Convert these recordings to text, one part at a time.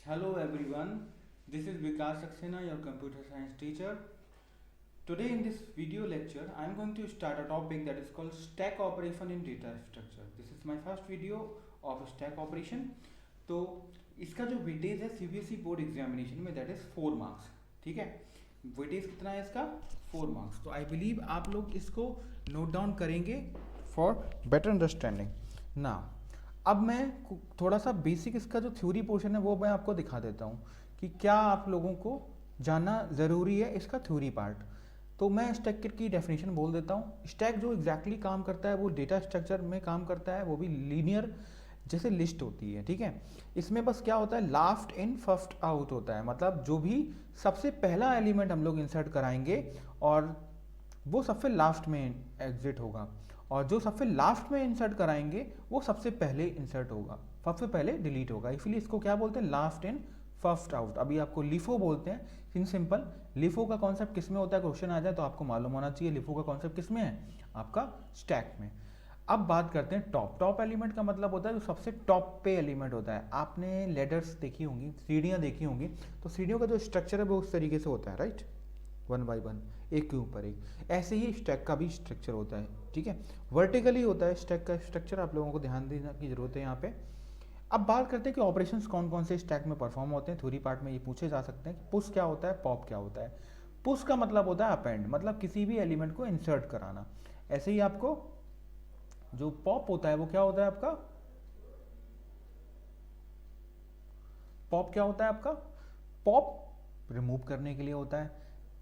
Hello everyone, this is Vikas Saxena, your computer science teacher. Today in this video lecture, I am going to start a topic that is called stack operation in data structure. This is my first video of stack operation. तो इसका जो weightage है CBSE board examination में that is 4 marks. ठीक है, weightage कितना है इसका 4 मार्क्स. तो आई बिलीव आप लोग इसको नोट डाउन करेंगे फॉर बेटर अंडरस्टैंडिंग. ना अब मैं थोड़ा सा बेसिक इसका जो थ्योरी पोर्शन है वो मैं आपको दिखा देता हूँ कि क्या आप लोगों को जानना ज़रूरी है इसका थ्योरी पार्ट. तो मैं स्टैक की डेफिनेशन बोल देता हूँ. स्टैक जो एग्जैक्टली काम करता है वो डेटा स्ट्रक्चर में काम करता है, वो भी लीनियर जैसे लिस्ट होती है. ठीक है, इसमें बस क्या होता है, लास्ट इन फर्स्ट आउट होता है. मतलब जो भी सबसे पहला एलिमेंट हम लोग इंसर्ट कराएंगे और वो सबसे लास्ट में एग्जिट होगा, और जो सबसे लास्ट में इंसर्ट कराएंगे वो सबसे पहले इंसर्ट होगा, सबसे पहले डिलीट होगा. इसलिए इसको क्या बोलते हैं, लास्ट इन फर्स्ट आउट. अभी आपको लिफो बोलते हैं. इन सिंपल लिफो का कॉन्सेप्ट किस में होता है, क्वेश्चन आ जाए तो आपको मालूम होना चाहिए लिफो का कॉन्सेप्ट किस में है, आपका स्टैक में. अब बात करते हैं टॉप एलिमेंट का. मतलब होता है जो सबसे टॉप पे एलिमेंट होता है. आपने लेडर्स देखी होंगी, सीढ़ियाँ देखी होंगी, तो सीढ़ियों का जो स्ट्रक्चर है वो उस तरीके से होता है, राइट, 1 बाई 1, एक के ऊपर एक. ऐसे ही स्टैक का भी स्ट्रक्चर होता है. ठीक है, वर्टिकली होता है स्टैक का स्ट्रक्चर. आप लोगों को ध्यान देने की जरूरत है यहाँ पे. अब बात करते हैं कि ऑपरेशंस कौन कौन से स्टैक में परफॉर्म होते हैं. थ्योरी पार्ट में ये पूछे जा सकते हैं कि पुश क्या होता है, पॉप क्या होता है. पुश का मतलब होता है अपेंड, मतलब किसी भी एलिमेंट को इंसर्ट कराना. ऐसे ही आपको जो पॉप होता है वो क्या होता है आपका, पॉप क्या होता है आपका, पॉप रिमूव करने के लिए होता है.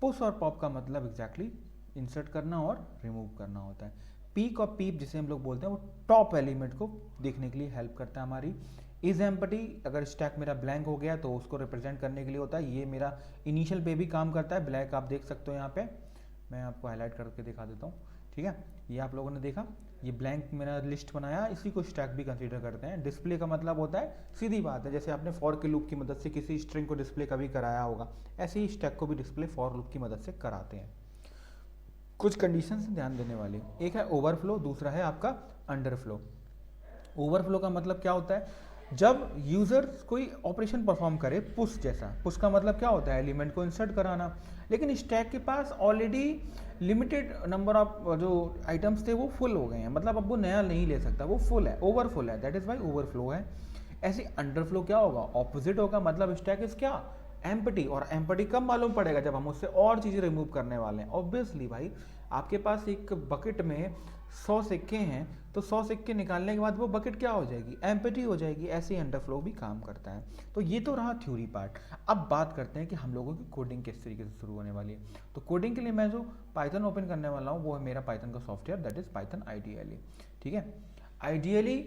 पुश और पॉप का मतलब एग्जैक्टली इंसर्ट करना और रिमूव करना होता है. पीक और पीप जिसे हम लोग बोलते हैं वो टॉप एलिमेंट को देखने के लिए हेल्प करता है हमारी. इज एम्प्टी, अगर स्टैक मेरा ब्लैंक हो गया तो उसको रिप्रेजेंट करने के लिए होता है. ये मेरा इनिशियल पे भी काम करता है. ब्लैक आप देख सकते हो यहाँ पे, मैं आपको हाईलाइट करके दिखा देता हूँ. ठीक है, ये आप लोगों ने देखा, ये ब्लैंक मेरा लिस्ट बनाया, इसी को स्टैक भी कंसीडर करते हैं. डिस्प्ले का मतलब होता है, सीधी बात है, जैसे आपने फॉर के लूप की मदद से किसी स्ट्रिंग को डिस्प्ले कभी कराया होगा, ऐसे ही स्टैक को भी डिस्प्ले फॉर लूप की मदद से कराते हैं. कुछ कंडीशंस ध्यान देने वाली, एक है ओवरफ्लो, दूसरा है आपका अंडरफ्लो. ओवरफ्लो का मतलब क्या होता है, जब यूजर कोई ऑपरेशन परफॉर्म करे पुश जैसा. पुश का मतलब क्या होता है, एलिमेंट को इंसर्ट कराना, लेकिन स्टैक के पास ऑलरेडी लिमिटेड नंबर ऑफ जो आइटम्स थे वो फुल हो गए हैं, मतलब अब वो नया नहीं ले सकता, वो फुल है, ओवरफुल है, दैट इज वाई ओवरफ्लो है. ऐसे अंडरफ्लो क्या होगा, ऑपोजिट होगा. मतलब स्टैक इज क्या, एम्प्टी. और एम्प्टी कब मालूम पड़ेगा, जब हम उससे और चीज़ें रिमूव करने वाले हैं. ऑब्वियसली भाई, आपके पास एक बकेट में 100 सिक्के हैं, तो 100 सिक्के निकालने के बाद वो बकेट क्या हो जाएगी, एम्प्टी हो जाएगी. ऐसे ही अंडरफ्लो भी काम करता है. तो ये तो रहा थ्योरी पार्ट. अब बात करते हैं कि हम लोगों की कोडिंग किस तरीके से शुरू होने वाली है. तो कोडिंग के लिए मैं जो पाइथन ओपन करने वाला हूँ वो है मेरा पाइथन का software, that is Python IDLE. ठीक है, आईडीएलई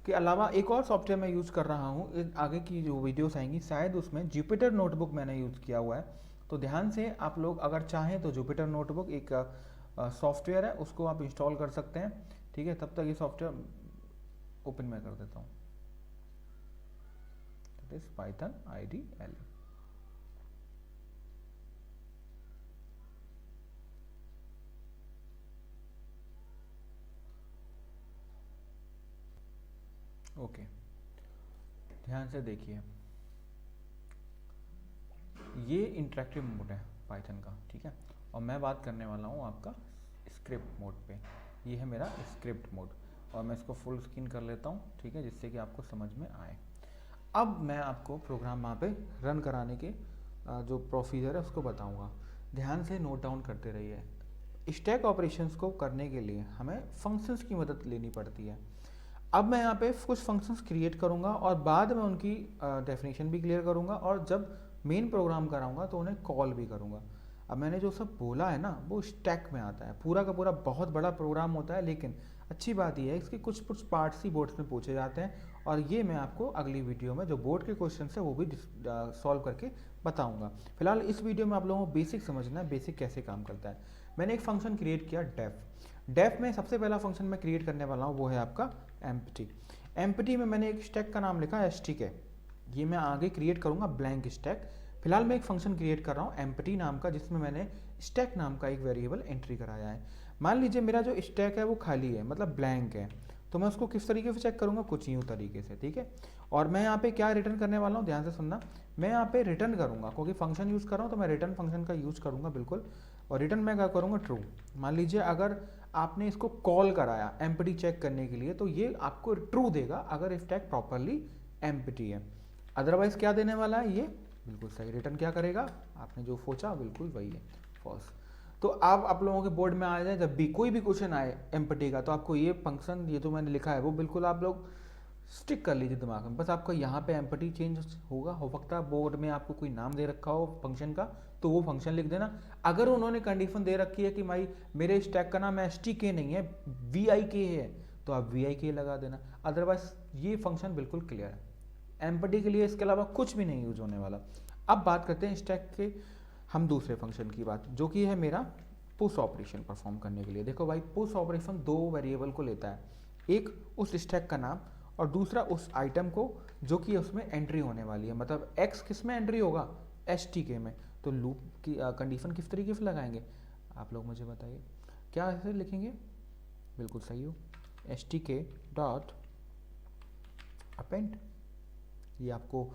के अलावा एक और सॉफ्टवेयर मैं यूज़ कर रहा हूँ, आगे की जो वीडियोस आएंगी शायद उसमें जुपिटर नोटबुक मैंने यूज़ किया हुआ है. तो ध्यान से आप लोग अगर चाहें तो जुपिटर नोटबुक एक सॉफ्टवेयर है, उसको आप इंस्टॉल कर सकते हैं. ठीक है, तब तक ये सॉफ्टवेयर ओपन मैं कर देता हूँ, that is Python IDLE. Okay, ध्यान से देखिए, ये इंटरेक्टिव मोड है पाइथन का. ठीक है, और मैं बात करने वाला हूँ आपका स्क्रिप्ट मोड पे. ये है मेरा स्क्रिप्ट मोड, और मैं इसको फुल स्क्रीन कर लेता हूँ. ठीक है, जिससे कि आपको समझ में आए. अब मैं आपको प्रोग्राम वहाँ पे रन कराने के जो प्रोसीजर है उसको बताऊँगा. ध्यान से नोट डाउन करते रहिए. स्टैक ऑपरेशंस को करने के लिए हमें फंक्शंस की मदद लेनी पड़ती है. अब मैं यहाँ पे कुछ फंक्शंस क्रिएट करूँगा और बाद में उनकी डेफिनेशन भी क्लियर करूँगा, और जब मेन प्रोग्राम कराऊँगा तो उन्हें कॉल भी करूँगा. अब मैंने जो सब बोला है ना वो स्टैक में आता है. पूरा का पूरा बहुत बड़ा प्रोग्राम होता है, लेकिन अच्छी बात यह है इसके कुछ कुछ पार्ट्स ही बोर्ड्स में पूछे जाते हैं, और ये मैं आपको अगली वीडियो में जो बोर्ड के क्वेश्चन है वो भी सॉल्व करके बताऊँगा. फिलहाल इस वीडियो में आप लोगों को बेसिक समझना है, बेसिक कैसे काम करता है. मैंने एक फंक्शन क्रिएट किया डेफ. डेफ में सबसे पहला फंक्शन मैं क्रिएट करने वाला हूँ वो है आपका एम्प्टी. एम्प्टी में मैंने एक स्टैक का नाम लिखा है एसटीके. ये मैं आगे क्रिएट करूँगा ब्लैंक स्टैक. फिलहाल मैं एक फंक्शन क्रिएट कर रहा हूँ एम्प्टी नाम का, जिसमें मैंने स्टैक नाम का एक वेरिएबल एंट्री कराया है. मान लीजिए मेरा जो स्टैक है वो खाली है, मतलब ब्लैंक है, तो मैं उसको किस तरीके से चेक करूँगा, कुछ यूँ तरीके से, ठीक है। और मैं यहाँ पे क्या रिटर्न करने वाला हूँ, ध्यान से सुनना, मैं यहाँ पे रिटर्न करूँगा, क्योंकि फंक्शन यूज़ कर रहा हूँ तो मैं रिटर्न फंक्शन का यूज़ करूँगा बिल्कुल। और रिटर्न मैं क्या करूँगा, ट्रू। मान लीजिए अगर आपने इसको कॉल कराया एम्प्टी चेक करने के लिए, तो ये आपको ट्रू देगा अगर स्टैक प्रॉपरली एम्प्टी है। अदरवाइज क्या देने वाला है, ये बिल्कुल सही रिटर्न क्या करेगा, आपने जो सोचा बिल्कुल वही है, फॉल्स। तो आप लोगों के बोर्ड में आ जाए, जब भी कोई भी क्वेश्चन आए एम्प्टी का, तो आपको ये फंक्शन, ये जो मैंने लिखा है वो बिल्कुल आप लोग स्टिक कर लीजिए दिमाग में। बस आपको यहाँ पे एम्प्टी चेंज होगा, हो सकता है बोर्ड में आपको कोई नाम दे रखा हो फंक्शन का, तो वो फंक्शन लिख देना। अगर उन्होंने कंडीशन दे रखी है कि भाई मेरे स्टैक का नाम STK नहीं है, VIK है, तो आप VIK लगा देना। अदरवाइज ये फंक्शन बिल्कुल क्लियर है, एम्प्टी के लिए इसके अलावा कुछ भी नहीं यूज होने वाला। अब बात करते हैं स्टैक के हम दूसरे फंक्शन की बात, जो कि है मेरा पुश ऑपरेशन परफॉर्म करने के लिए। देखो भाई, पुश ऑपरेशन दो वेरिएबल को लेता है, एक उस स्टैक का नाम और दूसरा उस आइटम को जो कि उसमें एंट्री होने वाली है। मतलब x किस में एंट्री होगा, STK में। तो लूप की कंडीशन किस तरीके से लगाएंगे, आप लोग मुझे बताइए, क्या ऐसे लिखेंगे, बिल्कुल सही हो, STK डॉट अपेंड, ये आपको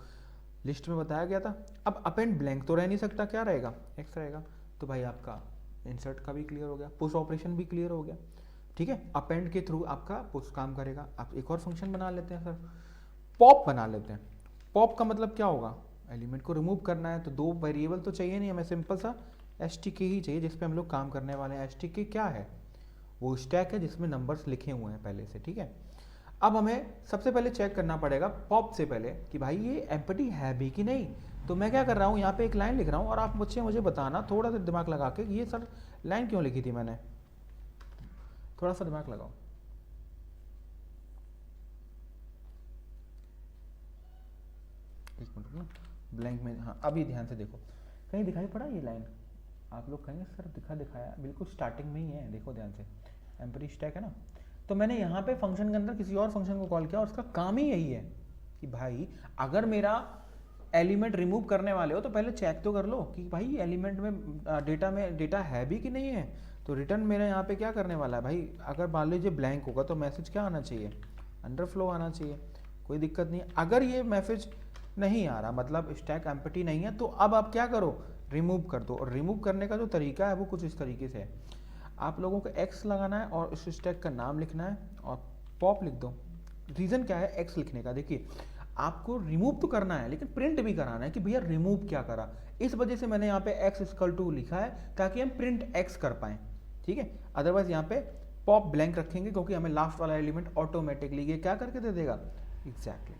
लिस्ट में बताया गया था। अब अपेंड ब्लैंक तो रह नहीं सकता, क्या रहेगा, x रहेगा। तो भाई आपका इंसर्ट का भी क्लियर हो गया, पुश ऑपरेशन भी क्लियर हो गया, ठीक है। अपेंड के थ्रू आपका पुश काम करेगा। आप एक और फंक्शन बना लेते हैं सर, पॉप बना लेते हैं। पॉप का मतलब क्या होगा, एलिमेंट को रिमूव करना है, तो दो वेरिएबल तो चाहिए नहीं, हमें सिंपल सा STK ही चाहिए जिस पे हम लोग काम करने वाले हैं। STK क्या है, वो स्टैक है जिसमें नंबर्स लिखे हुए हैं पहले से, ठीक है। अब हमें सबसे पहले चेक करना पड़ेगा पॉप से पहले कि भाई ये एम्प्टी है भी कि नहीं। तो मैं क्या कर रहा हूँ, यहाँ पे एक लाइन लिख रहा हूँ और आप मुझे बताना थोड़ा सा दिमाग लगा के, ये सर लाइन क्यों लिखी थी मैंने, थोड़ा सा दिमाग लगाओ। एक मिनट ना, ब्लैंक में, हाँ अभी ध्यान से देखो, कहीं दिखाई पड़ा ये लाइन, आप लोग कहेंगे सर दिखाया, बिल्कुल स्टार्टिंग में ही है, देखो ध्यान से, एम्प्टी स्टैक है ना। तो मैंने यहाँ पे फंक्शन के अंदर किसी और फंक्शन को कॉल किया और उसका काम ही यही है कि भाई अगर मेरा एलिमेंट रिमूव करने वाले हो तो पहले चेक तो कर लो कि भाई एलिमेंट में डेटा है भी कि नहीं है। तो रिटर्न मेरा यहाँ पे क्या करने वाला है भाई, अगर मान लीजिए ब्लैंक होगा तो मैसेज क्या आना चाहिए, अंडरफ्लो आना चाहिए, कोई दिक्कत नहीं। अगर ये मैसेज नहीं आ रहा, मतलब स्टैक एम्प्टी नहीं है, तो अब आप क्या करो, रिमूव कर दो। और रिमूव करने का जो तरीका है वो कुछ इस तरीके से है, आप लोगों को X लगाना है और उस स्टैक का नाम लिखना है और पॉप लिख दो। रीज़न क्या है X लिखने का, देखिए आपको रिमूव तो करना है लेकिन प्रिंट भी कराना है कि भैया रिमूव क्या करा। इस वजह से मैंने यहाँ पे x इक्वल टू लिखा है ताकि हम प्रिंट x कर पाएँ, ठीक है। अदरवाइज यहाँ पे पॉप ब्लैंक रखेंगे क्योंकि हमें लास्ट वाला एलिमेंट ऑटोमेटिकली ये क्या करके दे देगा, एग्जैक्टली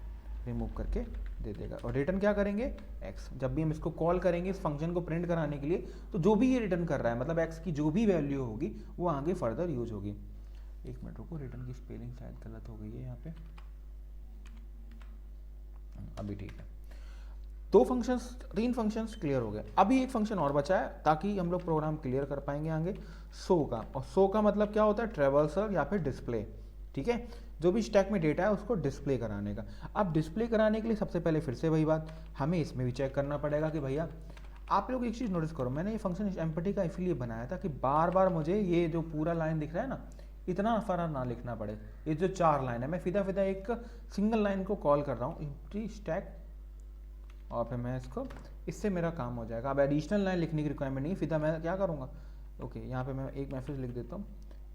रिमूव करके दे देगा। और रिटर्न क्या करेंगे, x। जब भी हम इसको कॉल करेंगे इस फंक्शन को प्रिंट कराने के लिए, तो जो भी ये रिटर्न कर रहा है, मतलब x की जो भी वैल्यू होगी वो आगे फर्दर यूज होगी। एक मिनट रुको, रिटर्न की स्पेलिंग शायद गलत हो गई है यहाँ पे, अभी ठीक है। दो फंक्शंस, तीन फंक्शंस क्लियर हो गए। अभी एक फंक्शन और बचा है ताकि हम लोग प्रोग्राम क्लियर कर पाएंगे आगे, शो का। और शो का मतलब क्या होता है, ट्रेवर्सर या फिर डिस्प्ले, ठीक है। जो भी स्टैक में डेटा है उसको डिस्प्ले कराने का। अब डिस्प्ले कराने के लिए सबसे पहले फिर से वही बात, हमें इसमें भी चेक करना पड़ेगा कि भैया आप लोग एक चीज़ नोटिस करो, मैंने ये फंक्शन एम्प्टी का इसलिए बनाया था कि बार बार मुझे ये जो पूरा लाइन दिख रहा है ना, इतना सारा ना लिखना पड़े। ये जो 4 लाइन है, मैं फिदा एक सिंगल लाइन को कॉल कर रहा हूँ, एम्प्टी स्टैक, और फिर मैं इसको, इससे मेरा काम हो जाएगा। अब एडिशनल लाइन लिखने की रिक्वायरमेंट नहीं, फिदा मैं क्या करूँगा, ओके यहाँ पे मैं एक मैसेज लिख देता हूँ,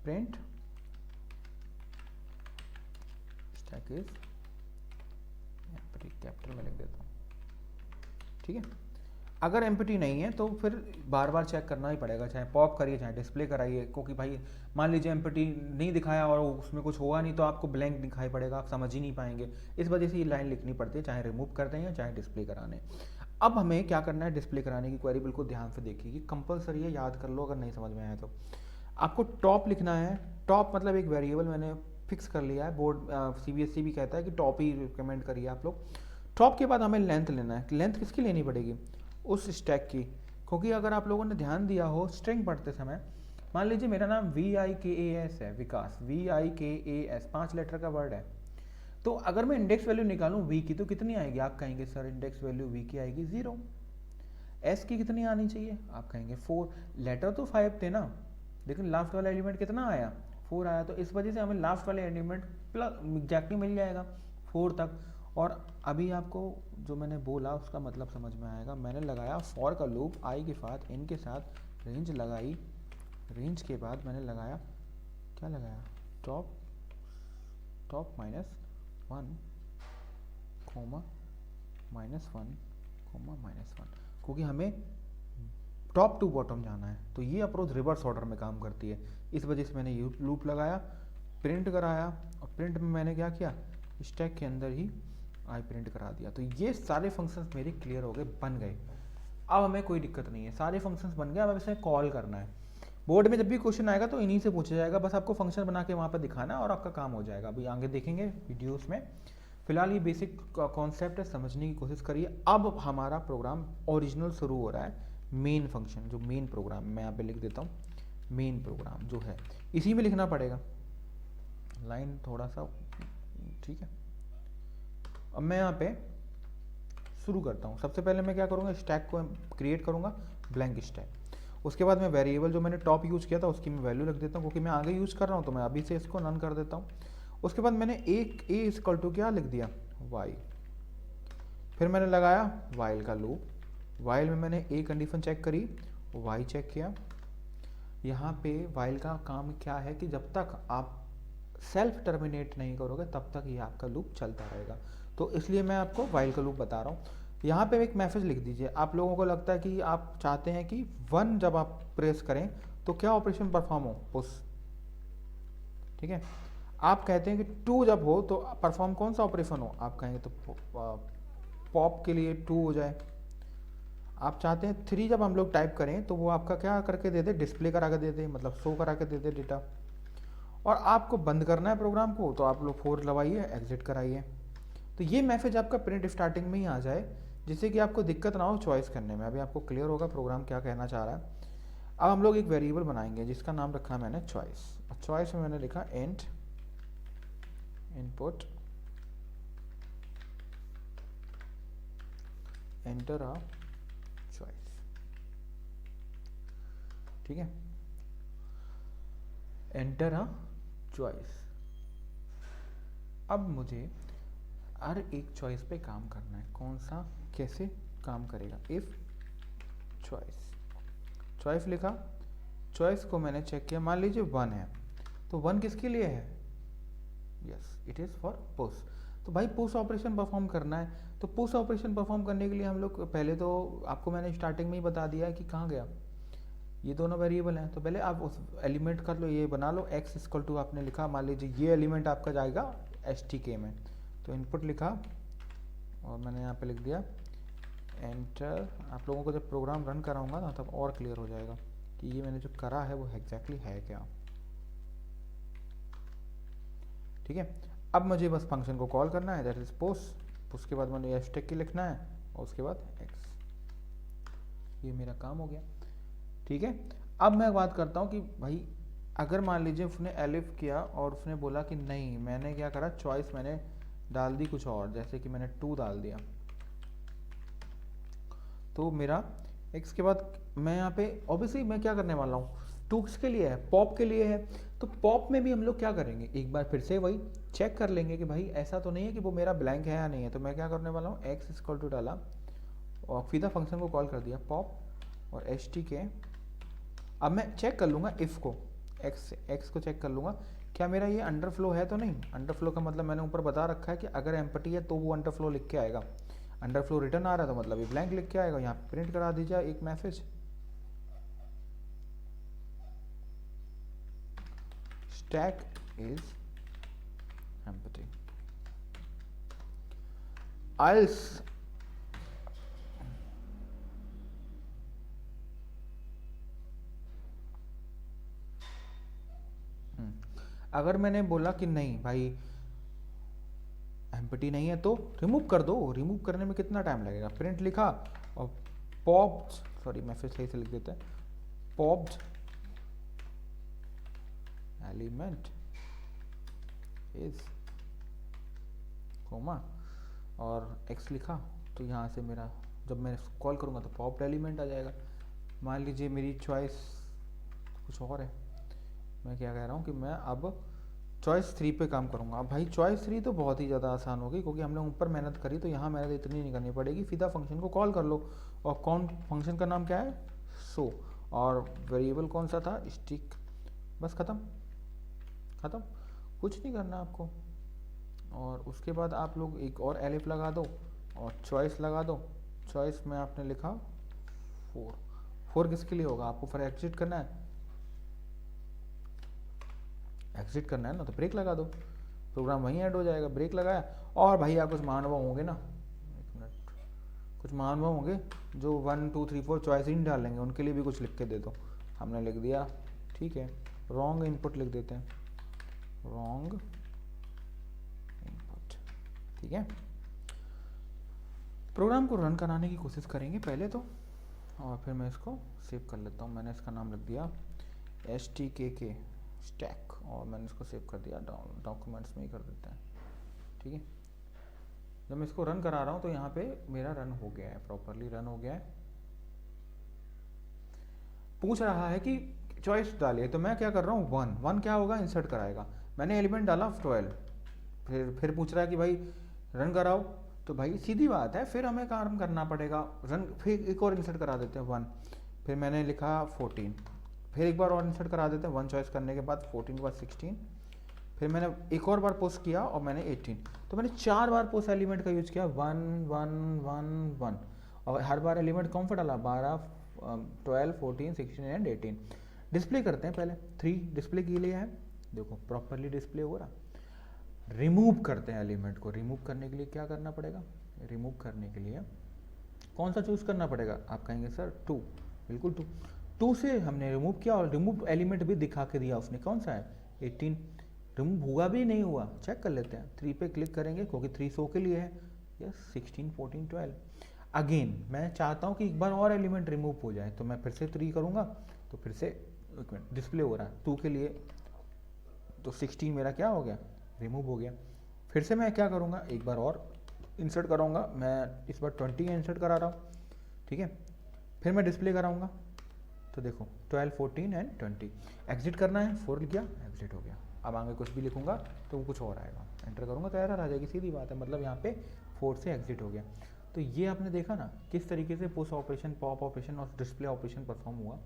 print stack is empty, capital में लिख देता हूँ, ठीक है। अगर एम्प्टी नहीं है तो फिर बार बार चेक करना ही पड़ेगा, चाहे पॉप करिए चाहे डिस्प्ले कराइए, क्योंकि भाई मान लीजिए एम्प्टी नहीं दिखाया और उसमें कुछ हुआ नहीं तो आपको ब्लैंक दिखाई पड़ेगा, आप समझ ही नहीं पाएंगे। इस वजह से ये लाइन लिखनी पड़ती है, चाहे रिमूव करते हैं चाहे डिस्प्ले कराने। अब हमें क्या करना है, डिस्प्ले कराने की क्वेरी बिल्कुल ध्यान से देखिए कि कंपलसरी है, याद कर लो अगर नहीं समझ में आया तो। आपको टॉप लिखना है, टॉप मतलब एक वेरिएबल मैंने फिक्स कर लिया है, बोर्ड CBSE भी कहता है कि टॉप ही रिकमेंड करिए आप लोग। टॉप के बाद हमें लेंथ लेना है, लेंथ किसकी लेनी पड़ेगी, उस स्टैक की, क्योंकि अगर आप लोगों ने ध्यान दिया हो स्ट्रिंग पढ़ते समय, मान लीजिए मेरा नाम VIKAS है, विकास, VIKAS 5 लेटर का वर्ड है, तो अगर मैं इंडेक्स वैल्यू निकालूं V की तो कितनी आएगी, आप कहेंगे सर इंडेक्स वैल्यू V की आएगी 0। S की कितनी आनी चाहिए, आप कहेंगे 4। लेटर तो 5 थे ना, लेकिन लास्ट वाला एलिमेंट कितना आया, 4 आया, तो इस वजह से हमें लास्ट वाले एलिमेंट प्लस एग्जैक्टली मिल जाएगा 4 तक। और अभी आपको जो मैंने बोला उसका मतलब समझ में आएगा। मैंने लगाया फॉर का लूप आई के साथ इन के साथ रेंज लगाई, रेंज के बाद मैंने लगाया, क्या लगाया, top minus 1 comma minus 1 comma minus 1, क्योंकि हमें टॉप टू बॉटम जाना है। तो ये अप्रोच रिवर्स ऑर्डर में काम करती है। इस वजह से मैंने ये लूप लगाया, प्रिंट कराया, और प्रिंट में मैंने क्या किया, स्टैक के अंदर ही आई प्रिंट करा दिया। तो ये सारे फंक्शंस मेरे क्लियर हो गए, बन गए। अब हमें कोई दिक्कत नहीं है, सारे फंक्शंस बन गए। अब इसे कॉल करना है। बोर्ड में जब भी क्वेश्चन आएगा तो इन्हीं से पूछा जाएगा, बस आपको फंक्शन बना के वहाँ पर दिखाना है और आपका काम हो जाएगा। अभी आगे देखेंगे वीडियोस में। फिलहाल ये बेसिक कॉन्सेप्ट है, समझने की कोशिश करिए। अब हमारा प्रोग्राम ओरिजिनल शुरू हो रहा है, मेन फंक्शन, जो मेन प्रोग्राम मैं यहाँ पे लिख देता हूँ। मेन प्रोग्राम जो है इसी में लिखना पड़ेगा, लाइन थोड़ा सा, ठीक है। अब मैं यहाँ पे शुरू करता हूँ। सबसे पहले मैं क्या करूँगा, स्टैक को क्रिएट करूँगा, ब्लैंक स्टैक। उसके बाद मैं वेरिएबल जो मैंने टॉप यूज़ किया था उसकी मैं वैल्यू रख देता हूँ, क्योंकि मैं आगे यूज़ कर रहा हूँ तो मैं अभी से इसको नन कर देता हूँ। उसके बाद मैंने एक ए इक्वल टू क्या लिख दिया, वाई। फिर मैंने लगाया वाइल का लूप। वाइल में मैंने ए कंडीशन चेक करी, वाई चेक किया। यहाँ पे वाइल का काम क्या है कि जब तक आप सेल्फ टर्मिनेट नहीं करोगे तब तक ये आपका लूप चलता रहेगा। तो इसलिए मैं आपको वाइल का लूप बता रहा हूँ। यहाँ पे एक मैसेज लिख दीजिए। आप लोगों को लगता है कि आप चाहते हैं कि 1 जब आप प्रेस करें तो क्या ऑपरेशन परफॉर्म हो, पुश, ठीक है। आप कहते हैं कि 2 जब हो तो परफॉर्म कौन सा ऑपरेशन हो, आप कहेंगे तो पॉप के लिए 2 हो जाए। आप चाहते हैं 3 जब हम लोग टाइप करें तो वो आपका क्या करके दे दे, डिस्प्ले करा के दे दे, मतलब शो करा के दे दे डेटा। और आपको बंद करना है प्रोग्राम को तो आप लोग 4 दबाइए, एग्जिट कराइए। तो ये मैसेज आपका प्रिंट स्टार्टिंग में ही आ जाए, जिससे कि आपको दिक्कत ना हो चॉइस करने में। अभी आपको क्लियर होगा प्रोग्राम क्या कहना चाह रहा है। अब हम लोग एक वेरिएबल बनाएंगे जिसका नाम रखा मैंने चॉइस। चॉइस में मैंने लिखा int input enter a choice, ठीक है, एंटर अ चॉइस। अब मुझे हर एक चॉइस पे काम करना है। कौन सा, कैसे काम करेगा, इफ चॉइस, चॉइस लिखा, चॉइस को मैंने चेक किया, मान लीजिए 1 है तो 1 किसके लिए है, yes it is for push. तो भाई पुश ऑपरेशन परफॉर्म करना है, तो पुश ऑपरेशन परफॉर्म करने के लिए हम लोग पहले तो आपको मैंने स्टार्टिंग में ही बता दिया है कि कहाँ गया, ये दोनों वेरिएबल हैं। तो पहले आप उस एलिमेंट कर लो, ये बना लो, x इक्वल टू आपने लिखा, मान लीजिए ये एलिमेंट आपका जाएगा stk में, तो इनपुट लिखा और मैंने यहाँ पे लिख दिया एंटर। आप लोगों को जब प्रोग्राम रन कराऊंगा ना तब और क्लियर हो जाएगा कि ये मैंने जो करा है वो एग्जैक्टली है क्या, ठीक है। अब मुझे बस फंक्शन को कॉल करना है, दैट इज पुश। उसके बाद मैंने स्टैक की लिखना है और उसके बाद x, ये मेरा काम हो गया, ठीक है। अब मैं बात करता हूँ कि भाई अगर मान लीजिए उसने एलिफ किया और उसने बोला कि नहीं, मैंने क्या करा, चॉइस मैंने डाल दी कुछ और, जैसे कि मैंने 2 डाल दिया, तो मेरा x के बाद मैं यहाँ पे ऑब्वियसली मैं क्या करने वाला हूँ, 2 किसके लिए है, पॉप के लिए है। तो पॉप में भी हम लोग क्या करेंगे, एक बार फिर से वही चेक कर लेंगे कि भाई ऐसा तो नहीं है कि वो मेरा ब्लैंक है या नहीं है। तो मैं क्या करने वाला हूँ, x इक्वल टू डाला और सीधा फंक्शन को कॉल कर दिया पॉप और stk। अब मैं चेक कर लूँगा इफ़ को, x को चेक कर लूँगा क्या मेरा ये अंडरफ्लो है तो नहीं। अंडरफ्लो का मतलब मैंने ऊपर बता रखा है कि अगर एम्प्टी है तो वो अंडरफ्लो लिख के आएगा, अंडरफ्लो रिटर्न आ रहा है तो मतलब ये ब्लैंक लिख के आएगा। यहाँ प्रिंट करा दीजिए एक message, stack is empty else अगर मैंने बोला कि नहीं भाई एम्प्टी नहीं है तो रिमूव कर दो। रिमूव करने में कितना टाइम लगेगा, प्रिंट लिखा और पॉप्ड, सॉरी मैं फिर सही से लिख देता है, पॉप्ड एलिमेंट इज कोमा और x लिखा। तो यहाँ से मेरा जब मैं कॉल करूँगा तो पॉप्ड एलिमेंट आ जाएगा। मान लीजिए मेरी चॉइस कुछ और है, मैं क्या कह रहा हूँ कि मैं अब चॉइस 3 पे काम करूँगा। अब भाई चॉइस 3 तो बहुत ही ज़्यादा आसान होगी क्योंकि हमने ऊपर मेहनत करी, तो यहाँ मेहनत इतनी नहीं करनी पड़ेगी। सीधा फंक्शन को कॉल कर लो, और कौन फंक्शन का नाम क्या है, सो, और वेरिएबल कौन सा था, स्टिक। बस ख़त्म, ख़त्म, कुछ नहीं करना आपको। और उसके बाद आप लोग एक और एलिफ लगा दो और चॉइस लगा दो। चॉइस में आपने लिखा 4। 4 किसके लिए होगा, आपको फिर एग्जिट करना है, एग्जिट करना है ना, तो ब्रेक लगा दो, प्रोग्राम वहीं ऐड हो जाएगा। ब्रेक लगाया, और भाई आप कुछ महानुभाव होंगे ना, एक मिनट, कुछ महानुभाव होंगे जो 1 2 3 4 चॉइस ही नहीं डालेंगे, उनके लिए भी कुछ लिख के दे दो। हमने लिख दिया, ठीक है, रॉन्ग इनपुट लिख देते हैं, रॉन्ग इनपुट, ठीक है। प्रोग्राम को रन कराने की कोशिश करेंगे पहले तो, और फिर मैं इसको सेव कर लेता हूँ। मैंने इसका नाम लिख दिया STKK स्टैक, और मैंने इसको सेव कर दिया, डॉक्यूमेंट्स में ही कर देते हैं, ठीक है। जब मैं इसको रन करा रहा हूँ तो यहाँ पे मेरा रन हो गया है, प्रॉपरली रन हो गया है। पूछ रहा है कि चॉइस डालिए, तो मैं क्या कर रहा हूँ, 1 क्या होगा, इंसर्ट कराएगा। मैंने एलिमेंट डाला 12, फिर पूछ रहा है कि भाई रन कराओ, तो भाई सीधी बात है, फिर हमें काम करना पड़ेगा, रन, फिर एक और इंसर्ट करा देते हैं 1, फिर मैंने लिखा 14, फिर एक बार और इंसर्ट करा देते हैं 1 चॉइस करने के बाद, 14 के बाद 16, फिर मैंने एक और बार पोस्ट किया और मैंने 18, तो मैंने 4 बार पोस्ट एलिमेंट का यूज किया, 1 1 1 1, और हर बार एलिमेंट कौन सा डाला, 12 12 14 16 एंड 18। डिस्प्ले करते हैं पहले, 3 डिस्प्ले के लिए है, देखो प्रॉपरली डिस्प्ले हो रहा। रिमूव करते हैं एलिमेंट को, रिमूव करने के लिए क्या करना पड़ेगा, रिमूव करने के लिए कौन सा चूज करना पड़ेगा, आप कहेंगे सर 2, बिल्कुल 2 से हमने रिमूव किया, और रिमूव एलिमेंट भी दिखा के दिया उसने, कौन सा है 18, रिमूव हुआ भी नहीं हुआ, चेक कर लेते हैं। 3 पे क्लिक करेंगे क्योंकि 3 100 के लिए है, यस 16 14 12। अगेन मैं चाहता हूँ कि एक बार और एलिमेंट रिमूव हो जाए, तो मैं फिर से 3 करूँगा, तो फिर से एक मिनट डिस्प्ले हो रहा है 2 के लिए, तो 16 मेरा क्या हो गया, रिमूव हो गया। फिर से मैं क्या करूँगा, एक बार और इंसर्ट कराऊँगा, मैं इस बार 20 इंसर्ट करा रहा हूँ, ठीक है। फिर मैं डिस्प्ले कराऊँगा, तो देखो 12 14 एंड 20, एग्जिट करना है, 4 लिख गया, एग्जिट हो गया। अब आगे कुछ भी लिखूंगा तो वो कुछ और आएगा, एंटर करूँगा तो एरर आ जाएगी, सीधी बात है, मतलब यहाँ पे 4 से एग्जिट हो गया। तो ये आपने देखा ना किस तरीके से पुश ऑपरेशन, पॉप ऑपरेशन और डिस्प्ले ऑपरेशन परफॉर्म हुआ।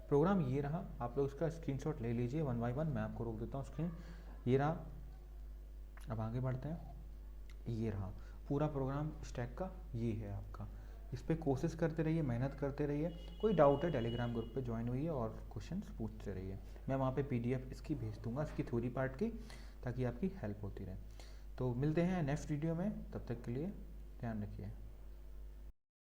प्रोग्राम ये रहा, आप लोग इसका स्क्रीनशॉट ले लीजिए 1 बाय 1, मैं आपको रोक देता हूँ स्क्रीन, ये रहा। अब आगे बढ़ते हैं, ये रहा पूरा प्रोग्राम स्टैक का, ये है आपका। इस पर कोशिश करते रहिए, मेहनत करते रहिए, कोई डाउट है टेलीग्राम ग्रुप पे ज्वाइन हुई है और क्वेश्चंस पूछते रहिए, मैं वहाँ पे PDF इसकी भेज दूंगा, इसकी थ्योरी पार्ट की, ताकि आपकी हेल्प होती रहे। तो मिलते हैं नेक्स्ट वीडियो में, तब तक के लिए ध्यान रखिए।